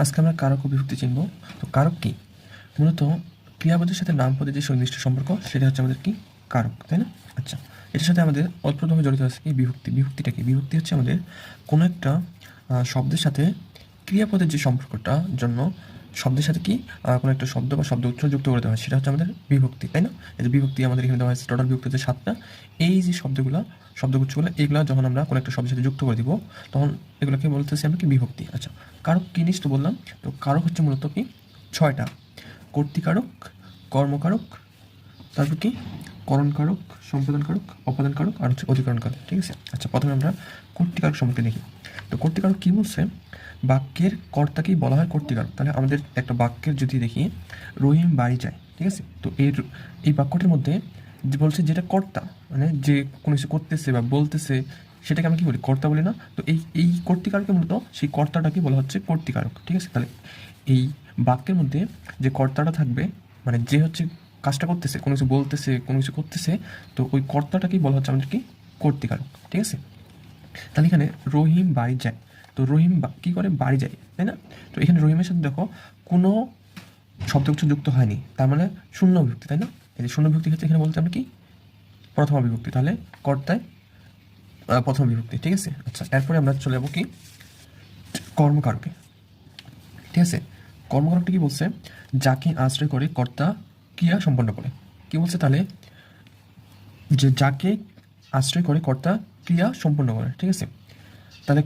আজকে আমরা কারক ও বিভক্তি চিনব। তো কারক কি? মূলত ক্রিয়াপদের সাথে নামপদের যে সুনির্দিষ্ট সম্পর্ক সেটা হচ্ছে আমাদের কি কারক, তাই না? আচ্ছা, এটার সাথে আমাদের অতপ্রতভাবে জড়িত আছে কি বিভক্তি। বিভক্তিটা কি? বিভক্তি হচ্ছে আমাদের কোনো একটা শব্দের সাথে ক্রিয়াপদের যে সম্পর্কটা জন্য শব্দের সাথে কি কোনো একটা শব্দ বা শব্দ উচ্চারণ যুক্ত করে দেওয়া হয় সেটা হচ্ছে আমাদের বিভক্তি, তাই না? এই যে বিভক্তি আমাদের এখানে দেওয়া হয়েছে টোটাল বিভক্তি হচ্ছে 7টা। এই যে শব্দগুচ্ছগুলো এগুলো যখন আমরা কোনো একটা শব্দের সাথে যুক্ত করে দিব তখন এগুলোকে বলতেছি আমরা কি বিভক্তি। আচ্ছা, কারক কি জিনিস তো বললাম। তো কারক হচ্ছে মূলত কি 6টা: কর্তৃকারক, কর্মকারক, তারপর কি করণকারক, সম্পাদনকারক, অপাদানকারক আর হচ্ছে অধিকরণকারক। ঠিক আছে? আচ্ছা, প্রথমে আমরা কর্তৃকারক সম্পর্কে দেখি। তো কর্তৃকারক কি বলছে? বাক্যের কর্তাকেই বলা হয় কর্তৃকারক। তাহলে আমাদের একটা বাক্যের যদি দেখি রহিম বাড়ি যায়, ঠিক আছে? তো এই বাক্যটির মধ্যে যে বলছে যেটা কর্তা, মানে যে কোনো কিছু করতেছে বা বলতেছে সেটাকে আমরা কি বলি? কর্তা বলি না? তো এই কর্তৃকারকে মূলত সেই কর্তাটাকে বলা হচ্ছে কর্তৃকারক। ঠিক আছে? তাহলে এই বাক্যের মধ্যে যে কর্তাটা থাকবে, মানে যে হচ্ছে কাজটা করতেছে, কোনো কিছু বলতেছে, কোনো কিছু করতেছে, তো ওই কর্তাটাকেই বলা হচ্ছে আমাদের কি কর্তৃকারক। ঠিক আছে? তাহলে এখানে রহিম বাড়ি যায়, তো রহিম কী করে? বাড়ি যায়, তাই না? তো এখানে রহিমের সাথে দেখো কোনো শব্দগুচ্ছ যুক্ত হয়নি, তার মানে শূন্য বিভক্তি, তাই না? এই যে শূন্য বিভক্তি ক্ষেত্রে এখানে বলতে আমরা কি প্রথমা বিভক্তি, তাহলে কর্তায় প্রথম বিভক্তি। ঠিক আছে? আচ্ছা, এরপরে আমরা চলে যাবো কি কর্মকারকে। ঠিক আছে? কর্মকারকটা কি বলছে? যাকে আশ্রয় করে কর্তা ক্রিয়া সম্পন্ন করে। কি বলছে তাহলে? যে যাকে আশ্রয় করে কর্তা ক্রিয়া সম্পন্ন করে। ঠিক আছে? তাহলে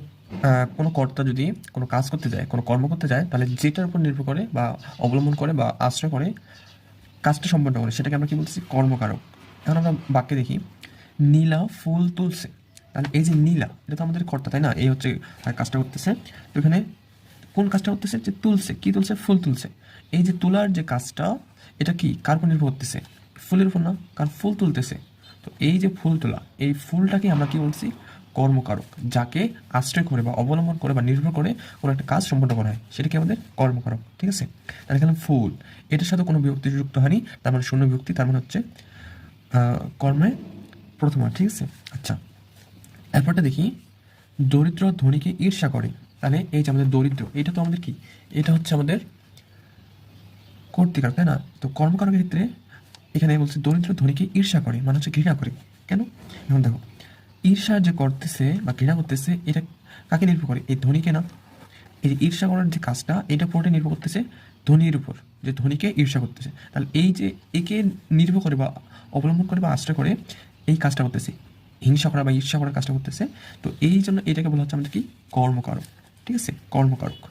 কোনো কর্তা যদি কোনো কাজ করতে যায়, কোনো কর্ম করতে যায়, তাহলে যেটার উপর নির্ভর করে বা অবলম্বন করে বা আশ্রয় করে কাজটা সম্পন্ন করে সেটাকে আমরা কি বলছি? কর্মকারক। এখন আমরা বাক্যে দেখি নীলা ফুল তুলছে। তাহলে এই যে নীলা, এটা তো আমাদের কর্তা, তাই না? এই হচ্ছে কাজটা করতেছে। তো এখানে কোন কাজটা করতেছে? যে তুলছে। কি তুলছে? ফুল তুলছে। এই যে তোলার যে কাজটা, এটা কি কার উপর নির্ভর করতেছে? ফুলের উপর না, কারণ ফুল তুলতেছে। তো এই যে ফুল তোলা, এই ফুলটাকে আমরা কি বলছি? কর্মকারক। যাকে আশ্রয় করে বা অবলম্বন করে বা নির্ভর করে কোনো একটা কাজ সম্পন্ন করা হয় সেটাকে আমাদের কর্মকারক। ঠিক আছে? তাহলে এখানে ফুল, এটার সাথে কোনো বিভক্তি যুক্ত হয়নি, তার মানে শূন্য বিভক্তি, তার মানে হচ্ছে কর্মে প্রথমা। ঠিক আছে? আচ্ছা, এরপরটা দেখি দরিদ্র ধনীকে ঈর্ষা করে। তাহলে এই যে আমাদের দরিদ্র, এটা তো আমাদের কি? এটা হচ্ছে আমাদের কর্তৃকারক, তাই না? তো কর্মকারকের ক্ষেত্রে এখানে বলছে দরিদ্র ধনীকে ঈর্ষা করে, মানে হচ্ছে ঘৃণা করে। কেন? এখন দেখো, ঈর্ষা যে করতেছে বা ঘৃণা করতেছে এটা কাকে নির্ভর করে? এই ধনীকে না? এই যে ঈর্ষা করার যে কাজটা, এটা পুরোটাই নির্ভর করতেছে ধনীর উপর, যে ধনীকে ঈর্ষা করতেছে। তাহলে এই যে একে নির্ভর করে বা অবলম্বন করে বা আশ্রয় করে এই কাজটা করতেছে, হিংসা করা বা ঈর্ষা করার কাজটা করতেছে। তো এই জন্য এটাকে বলা হচ্ছে আমাদের কি কর্মকারক। ঠিক আছে? কর্মকারক।